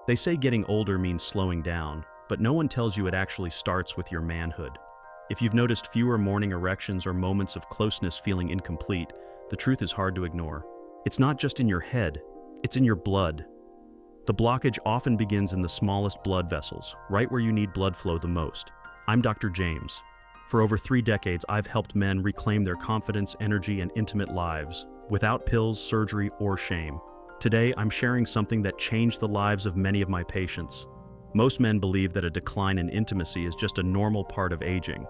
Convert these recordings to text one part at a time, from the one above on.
They say getting older means slowing down, but no one tells you it actually starts with your manhood. If you've noticed fewer morning erections or moments of closeness feeling incomplete, the truth is hard to ignore. It's not just in your head, it's in your blood. The blockage often begins in the smallest blood vessels, right where you need blood flow the most. I'm Dr. James. For over 3 decades, I've helped men reclaim their confidence, energy, and intimate lives, without pills, surgery, or shame. Today, I'm sharing something that changed the lives of many of my patients. Most men believe that a decline in intimacy is just a normal part of aging,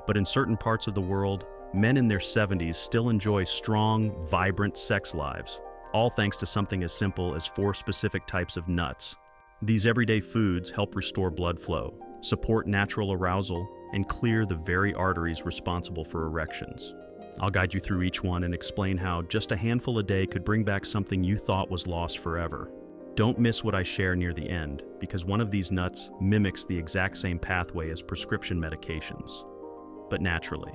but in certain parts of the world, men in their 70s still enjoy strong, vibrant sex lives, all thanks to something as simple as 4 specific types of nuts. These everyday foods help restore blood flow, support natural arousal, and clear the very arteries responsible for erections. I'll guide you through each one and explain how just a handful a day could bring back something you thought was lost forever. Don't miss what I share near the end, because one of these nuts mimics the exact same pathway as prescription medications, but naturally.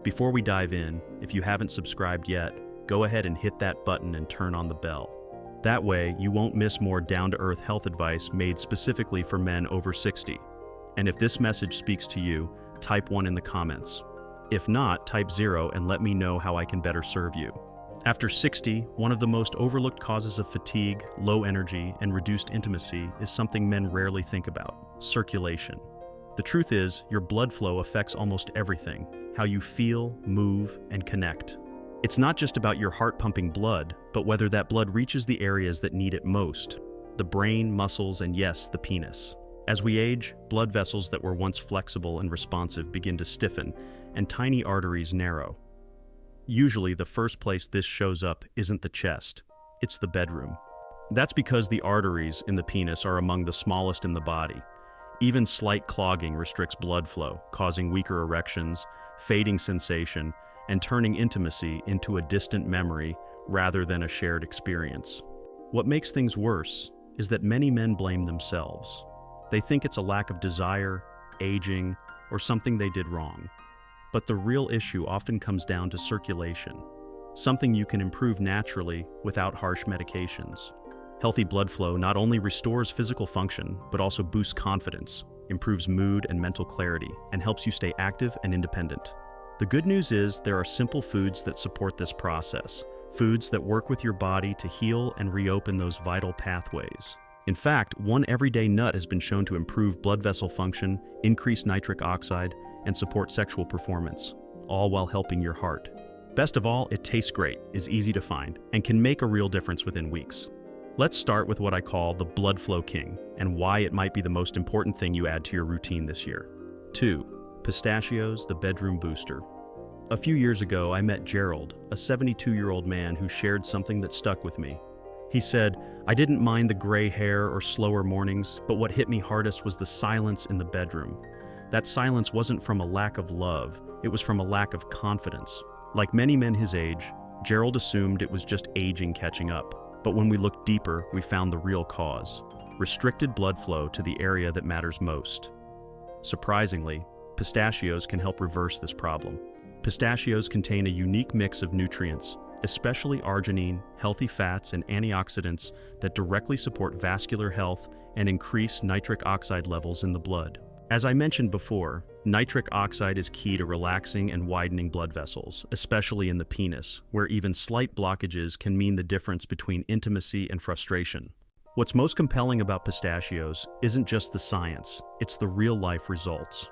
Before we dive in, if you haven't subscribed yet, go ahead and hit that button and turn on the bell. That way, you won't miss more down-to-earth health advice made specifically for men over 60. And if this message speaks to you, type 1 in the comments. If not, type 0 and let me know how I can better serve you. After 60, one of the most overlooked causes of fatigue, low energy, and reduced intimacy is something men rarely think about: circulation. The truth is, your blood flow affects almost everything: how you feel, move, and connect. It's not just about your heart pumping blood, but whether that blood reaches the areas that need it most: the brain, muscles, and yes, the penis. As we age, blood vessels that were once flexible and responsive begin to stiffen, and tiny arteries narrow. Usually, the first place this shows up isn't the chest, it's the bedroom. That's because the arteries in the penis are among the smallest in the body. Even slight clogging restricts blood flow, causing weaker erections, fading sensation, and turning intimacy into a distant memory rather than a shared experience. What makes things worse is that many men blame themselves. They think it's a lack of desire, aging, or something they did wrong. But the real issue often comes down to circulation, something you can improve naturally without harsh medications. Healthy blood flow not only restores physical function, but also boosts confidence, improves mood and mental clarity, and helps you stay active and independent. The good news is there are simple foods that support this process, foods that work with your body to heal and reopen those vital pathways. In fact, one everyday nut has been shown to improve blood vessel function, increase nitric oxide, and support sexual performance, all while helping your heart. Best of all, it tastes great, is easy to find, and can make a real difference within weeks. Let's start with what I call the blood flow king, and why it might be the most important thing you add to your routine this year. 2. Pistachios, the bedroom booster. A few years ago, I met Gerald, a 72-year-old man who shared something that stuck with me. He said, "I didn't mind the gray hair or slower mornings, but what hit me hardest was the silence in the bedroom. That silence wasn't from a lack of love, it was from a lack of confidence." Like many men his age, Gerald assumed it was just aging catching up. But when we looked deeper, we found the real cause: restricted blood flow to the area that matters most. Surprisingly, pistachios can help reverse this problem. Pistachios contain a unique mix of nutrients, especially arginine, healthy fats, and antioxidants that directly support vascular health and increase nitric oxide levels in the blood. As I mentioned before, nitric oxide is key to relaxing and widening blood vessels, especially in the penis, where even slight blockages can mean the difference between intimacy and frustration. What's most compelling about pistachios isn't just the science, it's the real-life results.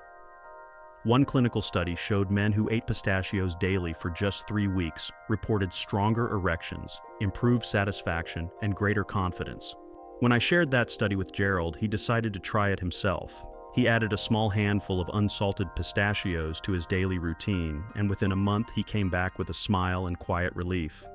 One clinical study showed men who ate pistachios daily for just 3 weeks reported stronger erections, improved satisfaction, and greater confidence. When I shared that study with Gerald, he decided to try it himself. He added a small handful of unsalted pistachios to his daily routine, and within a month he came back with a smile and quiet relief.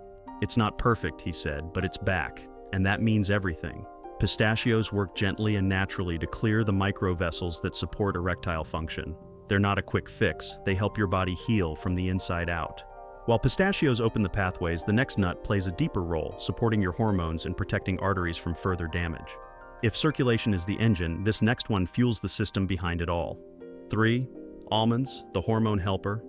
"It's not perfect," he said, "but it's back, and that means everything." Pistachios work gently and naturally to clear the microvessels that support erectile function. They're not a quick fix, they help your body heal from the inside out. While pistachios open the pathways, the next nut plays a deeper role, supporting your hormones and protecting arteries from further damage. If circulation is the engine, this next one fuels the system behind it all. 3. Almonds, the hormone helper.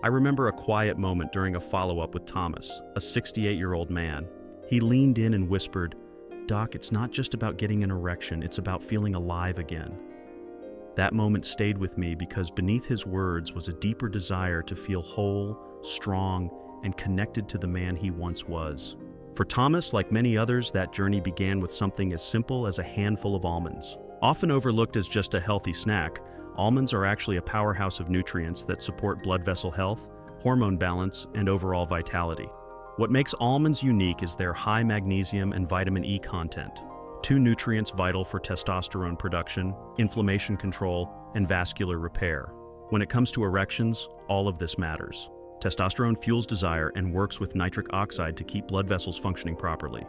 I remember a quiet moment during a follow-up with Thomas, a 68-year-old man. He leaned in and whispered, "Doc, it's not just about getting an erection, it's about feeling alive again." That moment stayed with me because beneath his words was a deeper desire to feel whole, strong, and connected to the man he once was. For Thomas, like many others, that journey began with something as simple as a handful of almonds. Often overlooked as just a healthy snack, almonds are actually a powerhouse of nutrients that support blood vessel health, hormone balance, and overall vitality. What makes almonds unique is their high magnesium and vitamin E content, two nutrients vital for testosterone production, inflammation control, and vascular repair. When it comes to erections, all of this matters. Testosterone fuels desire and works with nitric oxide to keep blood vessels functioning properly.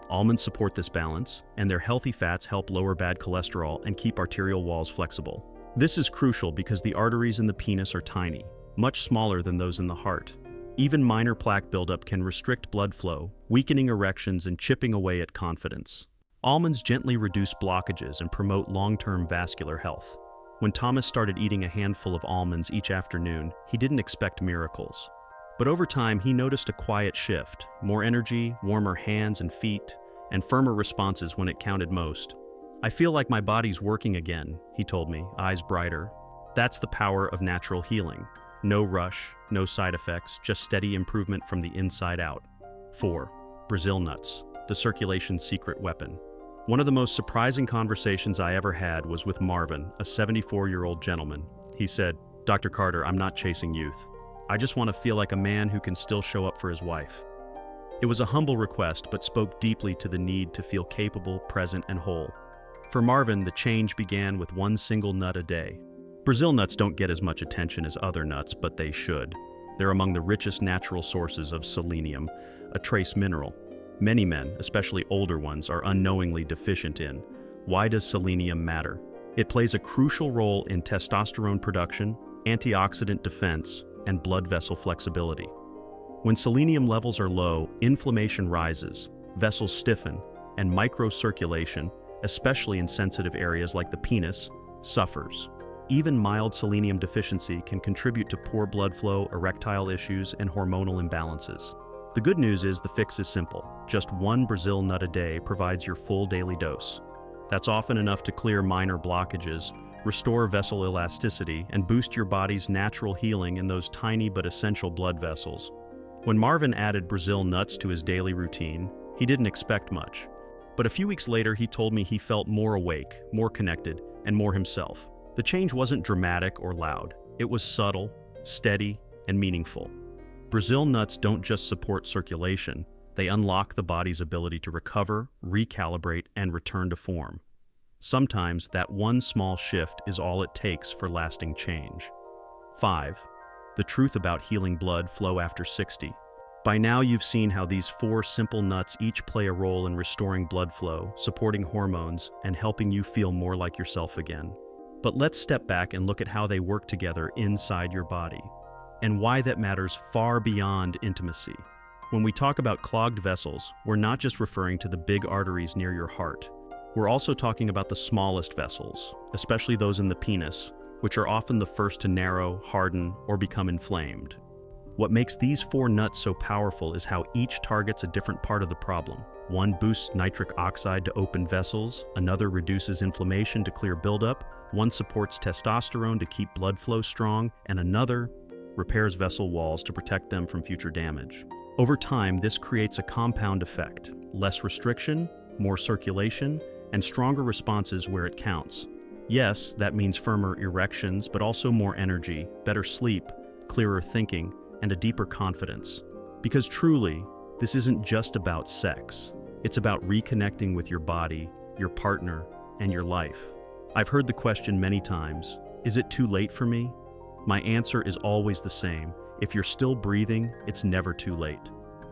Almonds support this balance, and their healthy fats help lower bad cholesterol and keep arterial walls flexible. This is crucial because the arteries in the penis are tiny, much smaller than those in the heart. Even minor plaque buildup can restrict blood flow, weakening erections and chipping away at confidence. Almonds gently reduce blockages and promote long-term vascular health. When Thomas started eating a handful of almonds each afternoon, he didn't expect miracles. But over time, he noticed a quiet shift, more energy, warmer hands and feet, and firmer responses when it counted most. "I feel like my body's working again," he told me, eyes brighter. That's the power of natural healing. No rush, no side effects, just steady improvement from the inside out. 4. Brazil nuts, the circulation's secret weapon. One of the most surprising conversations I ever had was with Marvin, a 74-year-old gentleman. He said, "Dr. Carter, I'm not chasing youth. I just want to feel like a man who can still show up for his wife." It was a humble request, but spoke deeply to the need to feel capable, present, and whole. For Marvin, the change began with one single nut a day. Brazil nuts don't get as much attention as other nuts, but they should. They're among the richest natural sources of selenium, a trace mineral many men, especially older ones, are unknowingly deficient in. Why does selenium matter? It plays a crucial role in testosterone production, antioxidant defense, and blood vessel flexibility. When selenium levels are low, inflammation rises, vessels stiffen, and microcirculation, especially in sensitive areas like the penis, suffers. Even mild selenium deficiency can contribute to poor blood flow, erectile issues, and hormonal imbalances. The good news is the fix is simple. Just one Brazil nut a day provides your full daily dose. That's often enough to clear minor blockages, restore vessel elasticity, and boost your body's natural healing in those tiny but essential blood vessels. When Marvin added Brazil nuts to his daily routine, he didn't expect much. But a few weeks later, he told me he felt more awake, more connected, and more himself. The change wasn't dramatic or loud. It was subtle, steady, and meaningful. Brazil nuts don't just support circulation, they unlock the body's ability to recover, recalibrate, and return to form. Sometimes that one small shift is all it takes for lasting change. 5. The truth about healing blood flow after 60. By now you've seen how these 4 simple nuts each play a role in restoring blood flow, supporting hormones, and helping you feel more like yourself again. But let's step back and look at how they work together inside your body, and why that matters far beyond intimacy. When we talk about clogged vessels, we're not just referring to the big arteries near your heart. We're also talking about the smallest vessels, especially those in the penis, which are often the first to narrow, harden, or become inflamed. What makes these 4 nuts so powerful is how each targets a different part of the problem. One boosts nitric oxide to open vessels, another reduces inflammation to clear buildup, one supports testosterone to keep blood flow strong, and another repairs vessel walls to protect them from future damage. Over time, this creates a compound effect: less restriction, more circulation, and stronger responses where it counts. Yes, that means firmer erections, but also more energy, better sleep, clearer thinking, and a deeper confidence. Because truly, this isn't just about sex. It's about reconnecting with your body, your partner, and your life. I've heard the question many times, is it too late for me? My answer is always the same. If you're still breathing, it's never too late.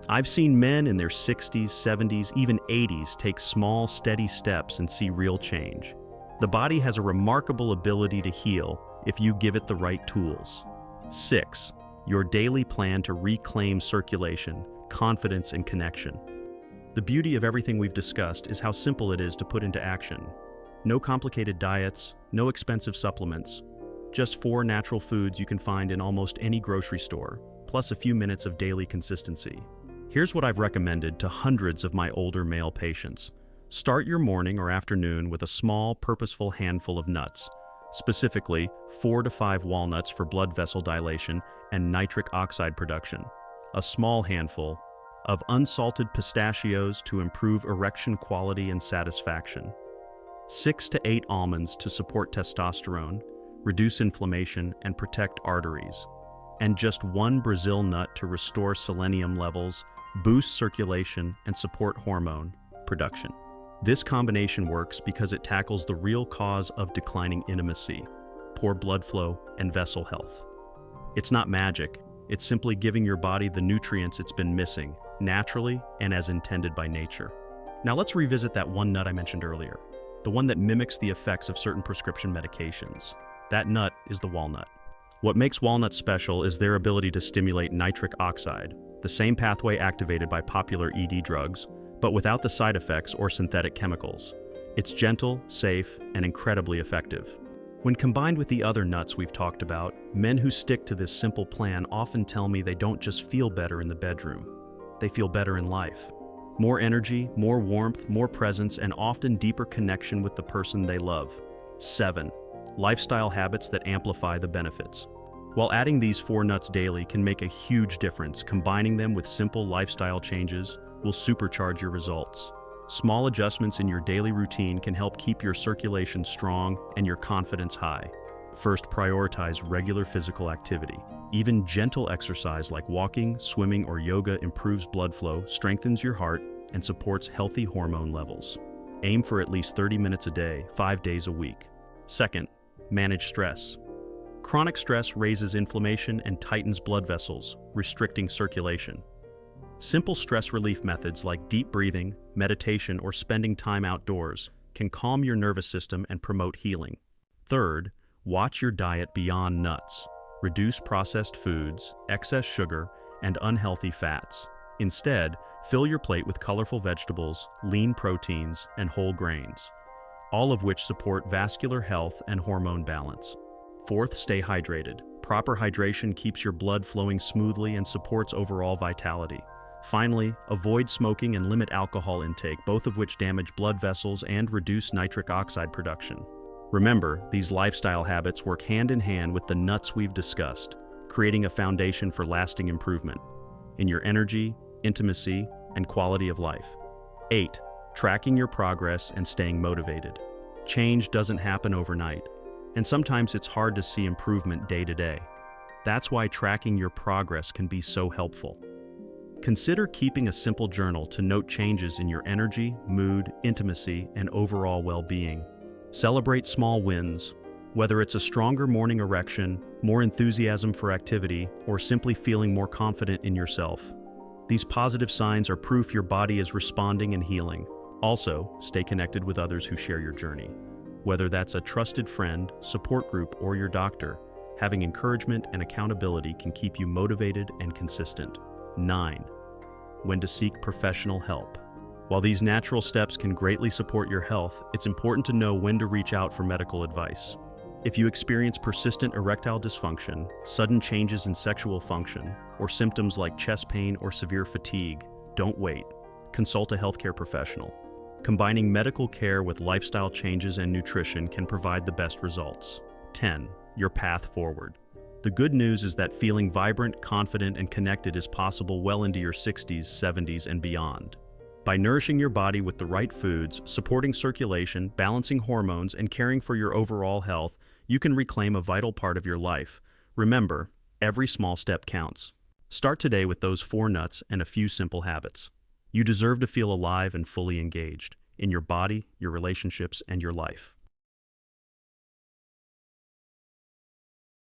I've seen men in their 60s, 70s, even 80s take small, steady steps and see real change. The body has a remarkable ability to heal if you give it the right tools. 6. Your daily plan to reclaim circulation, confidence, and connection. The beauty of everything we've discussed is how simple it is to put into action. No complicated diets, no expensive supplements. Just 4 natural foods you can find in almost any grocery store, plus a few minutes of daily consistency. Here's what I've recommended to hundreds of my older male patients. Start your morning or afternoon with a small, purposeful handful of nuts, specifically 4 to 5 walnuts for blood vessel dilation and nitric oxide production, a small handful of unsalted pistachios to improve erection quality and satisfaction, 6 to 8 almonds to support testosterone, reduce inflammation, and protect arteries, and just 1 Brazil nut to restore selenium levels, boost circulation, and support hormone production. This combination works because it tackles the real cause of declining intimacy, poor blood flow, and vessel health. It's not magic, it's simply giving your body the nutrients it's been missing, naturally and as intended by nature. Now let's revisit that one nut I mentioned earlier, the one that mimics the effects of certain prescription medications. That nut is the walnut. What makes walnuts special is their ability to stimulate nitric oxide, the same pathway activated by popular ED drugs, but without the side effects or synthetic chemicals. It's gentle, safe, and incredibly effective. When combined with the other nuts we've talked about, men who stick to this simple plan often tell me they don't just feel better in the bedroom, they feel better in life. More energy, more warmth, more presence, and often deeper connection with the person they love. 7. Lifestyle habits that amplify the benefits. While adding these 4 nuts daily can make a huge difference, combining them with simple lifestyle changes will supercharge your results. Small adjustments in your daily routine can help keep your circulation strong and your confidence high. First, prioritize regular physical activity. Even gentle exercise like walking, swimming, or yoga improves blood flow, strengthens your heart, and supports healthy hormone levels. Aim for at least 30 minutes a day, 5 days a week. Second, manage stress. Chronic stress raises inflammation and tightens blood vessels, restricting circulation. Simple stress relief methods like deep breathing, meditation, or spending time outdoors can calm your nervous system and promote healing. Third, watch your diet beyond nuts. Reduce processed foods, excess sugar, and unhealthy fats. Instead, fill your plate with colorful vegetables, lean proteins, and whole grains, all of which support vascular health and hormone balance. Fourth, stay hydrated. Proper hydration keeps your blood flowing smoothly and supports overall vitality. Finally, avoid smoking and limit alcohol intake, both of which damage blood vessels and reduce nitric oxide production. Remember, these lifestyle habits work hand in hand with the nuts we've discussed, creating a foundation for lasting improvement in your energy, intimacy, and quality of life. 8. Tracking your progress and staying motivated. Change doesn't happen overnight, and sometimes it's hard to see improvement day to day. That's why tracking your progress can be so helpful. Consider keeping a simple journal to note changes in your energy, mood, intimacy, and overall well-being. Celebrate small wins, whether it's a stronger morning erection, more enthusiasm for activity, or simply feeling more confident in yourself. These positive signs are proof your body is responding and healing. Also, stay connected with others who share your journey. Whether that's a trusted friend, support group, or your doctor, having encouragement and accountability can keep you motivated and consistent. 9. When to seek professional help. While these natural steps can greatly support your health, it's important to know when to reach out for medical advice. If you experience persistent erectile dysfunction, sudden changes in sexual function, or symptoms like chest pain or severe fatigue, don't wait. Consult a healthcare professional. Combining medical care with lifestyle changes and nutrition can provide the best results. 10. Your path forward. The good news is that feeling vibrant, confident, and connected is possible well into your 60s, 70s, and beyond. By nourishing your body with the right foods, supporting circulation, balancing hormones, and caring for your overall health, you can reclaim a vital part of your life. Remember, every small step counts. Start today with those 4 nuts and a few simple habits. You deserve to feel alive and fully engaged in your body, your relationships, and your life.